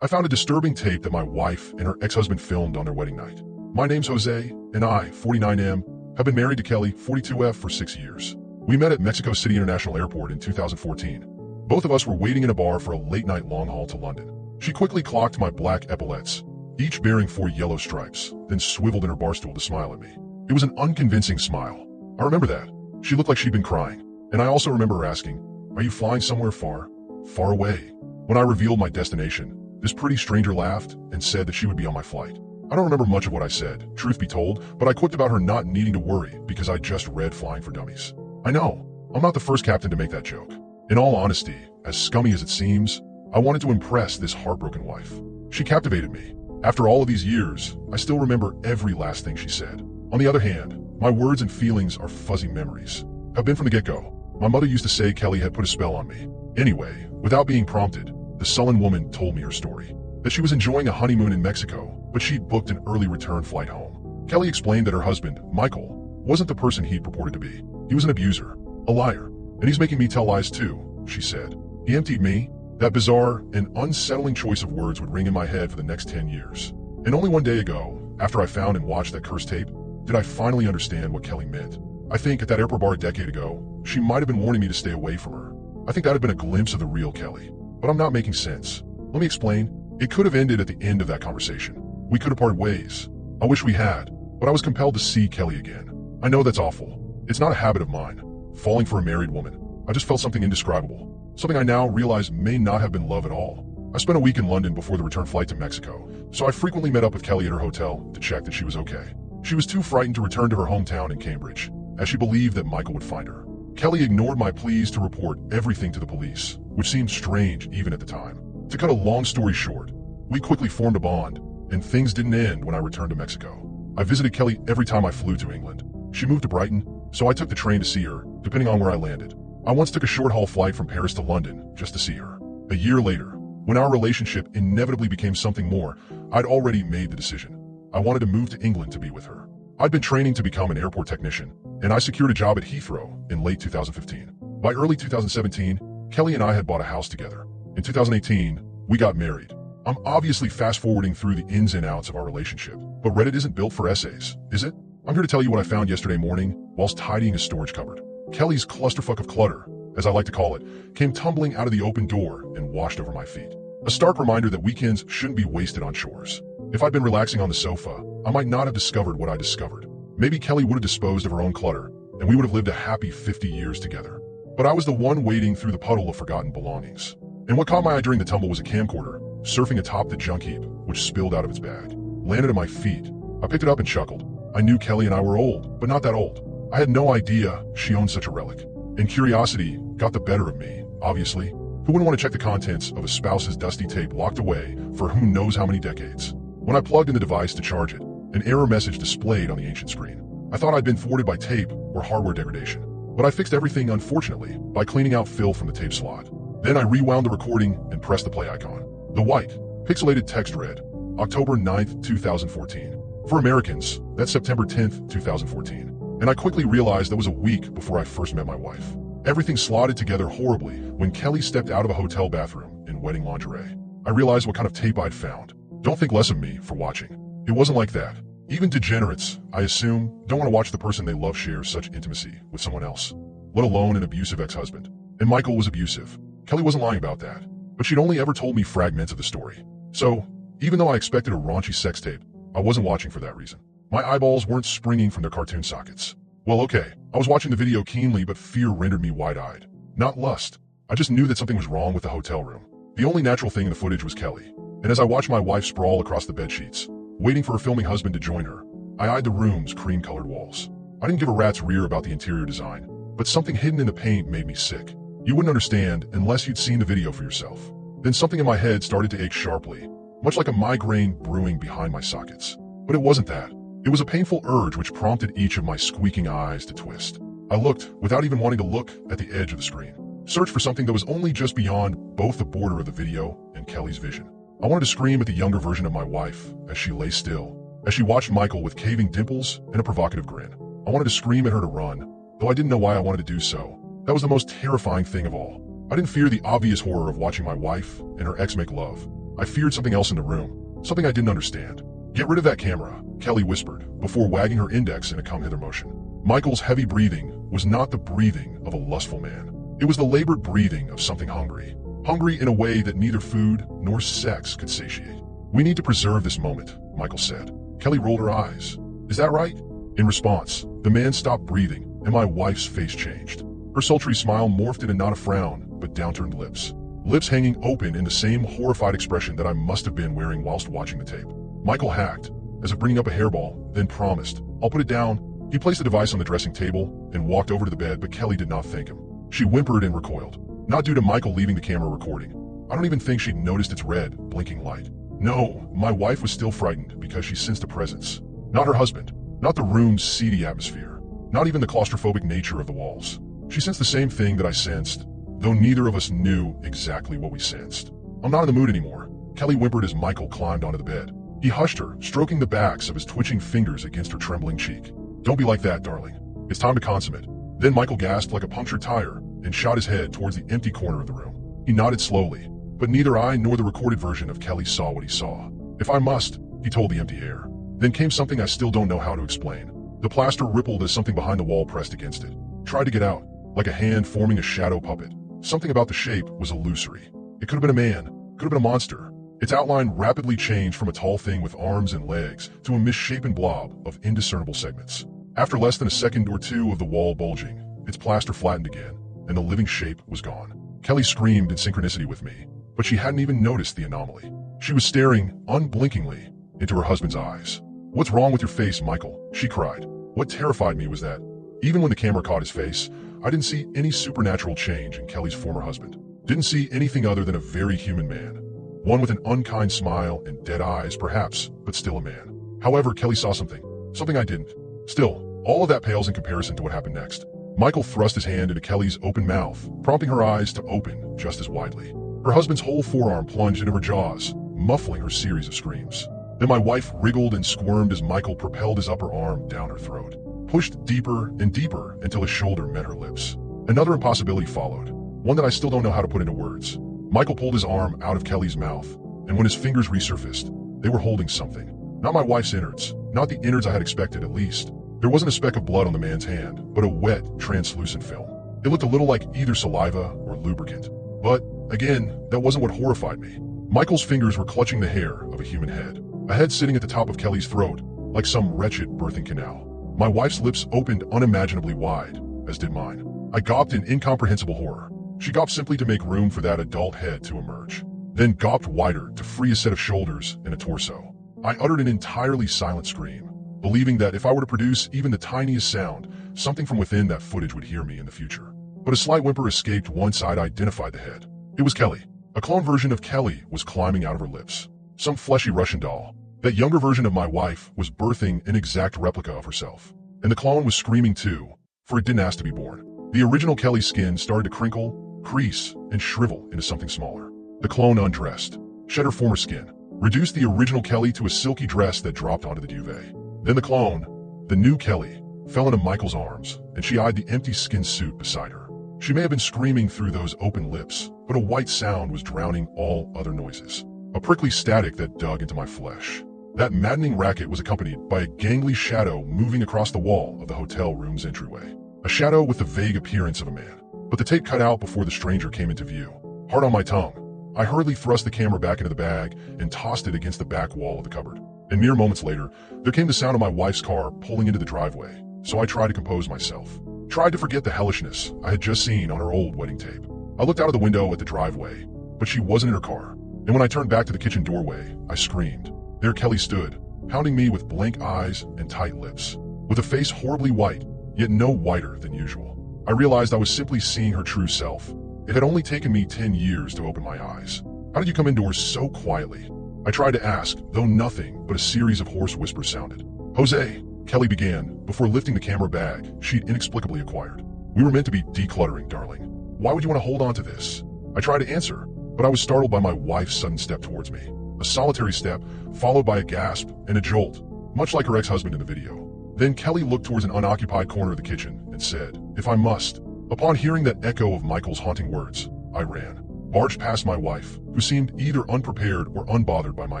I found a disturbing tape that my wife and her ex-husband filmed on their wedding night. My name's Jose, and I, 49M, have been married to Kelly, 42F, for 6 years. We met at Mexico City International Airport in 2014. Both of us were waiting in a bar for a late-night long haul to London. She quickly clocked my black epaulettes, each bearing 4 yellow stripes, then swiveled in her bar stool to smile at me. It was an unconvincing smile. I remember that. She looked like she'd been crying. And I also remember her asking, "Are you flying somewhere far, far away?" When I revealed my destination, this pretty stranger laughed and said that she would be on my flight. I don't remember much of what I said, truth be told, but I quipped about her not needing to worry because I just read Flying for Dummies. I know, I'm not the first captain to make that joke. In all honesty, as scummy as it seems, I wanted to impress this heartbroken wife. She captivated me. After all of these years, I still remember every last thing she said. On the other hand, my words and feelings are fuzzy memories. Have been from the get-go. My mother used to say Kelly had put a spell on me. Anyway, without being prompted, the sullen woman told me her story. That she was enjoying a honeymoon in Mexico, but she'd booked an early return flight home. Kelly explained that her husband, Michael, wasn't the person he'd purported to be. He was an abuser, a liar, and he's making me tell lies too, she said. He emptied me. That bizarre and unsettling choice of words would ring in my head for the next 10 years. And only one day ago, after I found and watched that cursed tape, did I finally understand what Kelly meant. I think at that airport bar a decade ago, she might have been warning me to stay away from her. I think that had been a glimpse of the real Kelly. But I'm not making sense. Let me explain. It could have ended at the end of that conversation. We could have parted ways. I wish we had, but I was compelled to see Kelly again. I know that's awful. It's not a habit of mine, falling for a married woman. I just felt something indescribable. Something I now realize may not have been love at all. I spent a week in London before the return flight to Mexico, so I frequently met up with Kelly at her hotel to check that she was okay. She was too frightened to return to her hometown in Cambridge, as she believed that Michael would find her. Kelly ignored my pleas to report everything to the police, which seemed strange even at the time. To cut a long story short, we quickly formed a bond, and things didn't end when I returned to Mexico. I visited Kelly every time I flew to England. She moved to Brighton, so I took the train to see her, depending on where I landed. I once took a short-haul flight from Paris to London just to see her. A year later, when our relationship inevitably became something more, I'd already made the decision. I wanted to move to England to be with her. I'd been training to become an airport technician, and I secured a job at Heathrow in late 2015. By early 2017, Kelly and I had bought a house together. In 2018, we got married. I'm obviously fast-forwarding through the ins and outs of our relationship, but Reddit isn't built for essays, is it? I'm here to tell you what I found yesterday morning whilst tidying a storage cupboard. Kelly's clusterfuck of clutter, as I like to call it, came tumbling out of the open door and washed over my feet. A stark reminder that weekends shouldn't be wasted on chores. If I'd been relaxing on the sofa, I might not have discovered what I discovered. Maybe Kelly would have disposed of her own clutter, and we would have lived a happy 50 years together. But I was the one wading through the puddle of forgotten belongings. And what caught my eye during the tumble was a camcorder, surfing atop the junk heap, which spilled out of its bag. Landed at my feet. I picked it up and chuckled. I knew Kelly and I were old, but not that old. I had no idea she owned such a relic. And curiosity got the better of me, obviously. Who wouldn't want to check the contents of a spouse's dusty tape locked away for who knows how many decades? When I plugged in the device to charge it, an error message displayed on the ancient screen. I thought I'd been thwarted by tape or hardware degradation, but I fixed everything, unfortunately, by cleaning out fill from the tape slot. Then I rewound the recording and pressed the play icon. The white, pixelated text read, October 9th, 2014. For Americans, that's September 10th, 2014. And I quickly realized that was a week before I first met my wife. Everything slotted together horribly when Kelly stepped out of a hotel bathroom in wedding lingerie. I realized what kind of tape I'd found. Don't think less of me for watching. It wasn't like that. Even degenerates, I assume, don't want to watch the person they love share such intimacy with someone else, let alone an abusive ex-husband. And Michael was abusive. Kelly wasn't lying about that, but she'd only ever told me fragments of the story. So, even though I expected a raunchy sex tape, I wasn't watching for that reason. My eyeballs weren't springing from their cartoon sockets. Well, okay, I was watching the video keenly, but fear rendered me wide-eyed. Not lust. I just knew that something was wrong with the hotel room. The only natural thing in the footage was Kelly. And as I watched my wife sprawl across the bedsheets, waiting for her filming husband to join her, I eyed the room's cream-colored walls. I didn't give a rat's rear about the interior design, but something hidden in the paint made me sick. You wouldn't understand unless you'd seen the video for yourself. Then something in my head started to ache sharply, much like a migraine brewing behind my sockets. But it wasn't that. It was a painful urge which prompted each of my squeaking eyes to twist. I looked, without even wanting to look, at the edge of the screen. Searched for something that was only just beyond both the border of the video and Kelly's vision. I wanted to scream at the younger version of my wife as she lay still, as she watched Michael with caving dimples and a provocative grin. I wanted to scream at her to run, though I didn't know why I wanted to do so. That was the most terrifying thing of all. I didn't fear the obvious horror of watching my wife and her ex make love. I feared something else in the room, something I didn't understand. Get rid of that camera, Kelly whispered, before wagging her index in a come-hither motion. Michael's heavy breathing was not the breathing of a lustful man. It was the labored breathing of something hungry. Hungry in a way that neither food nor sex could satiate. We need to preserve this moment, Michael said. Kelly rolled her eyes. Is that right? In response, the man stopped breathing, and my wife's face changed. Her sultry smile morphed into not a frown, but downturned lips. Lips hanging open in the same horrified expression that I must have been wearing whilst watching the tape. Michael hacked, as if bringing up a hairball, then promised, I'll put it down. He placed the device on the dressing table and walked over to the bed, but Kelly did not thank him. She whimpered and recoiled. Not due to Michael leaving the camera recording. I don't even think she'd noticed its red, blinking light. No, my wife was still frightened because she sensed a presence. Not her husband, not the room's seedy atmosphere, not even the claustrophobic nature of the walls. She sensed the same thing that I sensed, though neither of us knew exactly what we sensed. I'm not in the mood anymore, Kelly whimpered as Michael climbed onto the bed. He hushed her, stroking the backs of his twitching fingers against her trembling cheek. Don't be like that, darling. It's time to consummate. Then Michael gasped like a punctured tire and shot his head towards the empty corner of the room. He nodded slowly, but neither I nor the recorded version of Kelly saw what he saw. If I must, he told the empty air. Then came something I still don't know how to explain. The plaster rippled as something behind the wall pressed against it. Tried to get out, like a hand forming a shadow puppet. Something about the shape was illusory. It could have been a man, could have been a monster. Its outline rapidly changed from a tall thing with arms and legs to a misshapen blob of indiscernible segments. After less than a second or two of the wall bulging, its plaster flattened again, and the living shape was gone. Kelly screamed in synchronicity with me, but she hadn't even noticed the anomaly. She was staring, unblinkingly, into her husband's eyes. What's wrong with your face, Michael? She cried. What terrified me was that, even when the camera caught his face, I didn't see any supernatural change in Kelly's former husband. Didn't see anything other than a very human man. One with an unkind smile and dead eyes, perhaps, but still a man. However, Kelly saw something I didn't. Still, all of that pales in comparison to what happened next. Michael thrust his hand into Kelly's open mouth, prompting her eyes to open just as widely. Her husband's whole forearm plunged into her jaws, muffling her series of screams. Then my wife wriggled and squirmed as Michael propelled his upper arm down her throat, pushed deeper and deeper until his shoulder met her lips. Another impossibility followed, one that I still don't know how to put into words. Michael pulled his arm out of Kelly's mouth, and when his fingers resurfaced, they were holding something. Not my wife's innards, not the innards I had expected at least. There wasn't a speck of blood on the man's hand, but a wet, translucent film. It looked a little like either saliva or lubricant. But, again, that wasn't what horrified me. Michael's fingers were clutching the hair of a human head. A head sitting at the top of Kelly's throat, like some wretched birthing canal. My wife's lips opened unimaginably wide, as did mine. I gawped in incomprehensible horror. She gawped simply to make room for that adult head to emerge. Then gawped wider to free a set of shoulders and a torso. I uttered an entirely silent scream, believing that if I were to produce even the tiniest sound, something from within that footage would hear me in the future. But a slight whimper escaped once I'd identified the head. It was Kelly. A clone version of Kelly was climbing out of her lips. Some fleshy Russian doll. That younger version of my wife was birthing an exact replica of herself. And the clone was screaming too, for it didn't ask to be born. The original Kelly's skin started to crinkle, crease, and shrivel into something smaller. The clone undressed, shed her former skin, reduced the original Kelly to a silky dress that dropped onto the duvet. Then the clone, the new Kelly, fell into Michael's arms, and she eyed the empty skin suit beside her. She may have been screaming through those open lips, but a white sound was drowning all other noises. A prickly static that dug into my flesh. That maddening racket was accompanied by a gangly shadow moving across the wall of the hotel room's entryway. A shadow with the vague appearance of a man. But the tape cut out before the stranger came into view. Hard on my tongue, I hurriedly thrust the camera back into the bag and tossed it against the back wall of the cupboard. And mere moments later, there came the sound of my wife's car pulling into the driveway, so I tried to compose myself. Tried to forget the hellishness I had just seen on her old wedding tape. I looked out of the window at the driveway, but she wasn't in her car. And when I turned back to the kitchen doorway, I screamed. There Kelly stood, pounding me with blank eyes and tight lips, with a face horribly white, yet no whiter than usual. I realized I was simply seeing her true self. It had only taken me 10 years to open my eyes. How did you come indoors so quietly? I tried to ask, though nothing but a series of hoarse whispers sounded. Jose, Kelly began, before lifting the camera bag she'd inexplicably acquired. We were meant to be decluttering, darling. Why would you want to hold on to this? I tried to answer, but I was startled by my wife's sudden step towards me. A solitary step, followed by a gasp and a jolt, much like her ex-husband in the video. Then Kelly looked towards an unoccupied corner of the kitchen and said, if I must. Upon hearing that echo of Michael's haunting words, I ran. barged past my wife, who seemed either unprepared or unbothered by my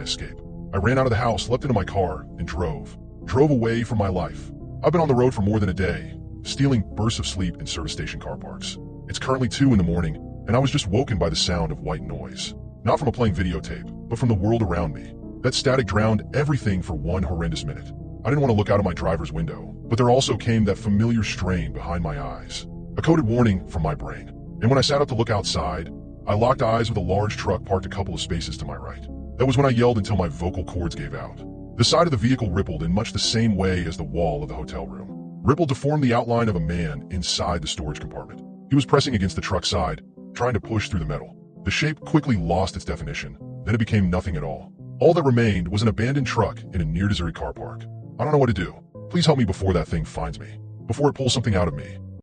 escape. I ran out of the house, leapt into my car, and drove away from my life. I've been on the road for more than a day, stealing bursts of sleep in service station car parks. It's currently 2 in the morning, and I was just woken by the sound of white noise. Not from a playing videotape, but from the world around me. That static drowned everything for one horrendous minute. I didn't want to look out of my driver's window, but there also came that familiar strain behind my eyes. A coded warning from my brain. And when I sat up to look outside, I locked eyes with a large truck parked a couple of spaces to my right. That was when I yelled until my vocal cords gave out. The side of the vehicle rippled in much the same way as the wall of the hotel room. Rippled to form the outline of a man inside the storage compartment. He was pressing against the truck's side, trying to push through the metal. The shape quickly lost its definition, then it became nothing at all. All that remained was an abandoned truck in a near-deserted car park. I don't know what to do. Please help me before that thing finds me. Before it pulls something out of me.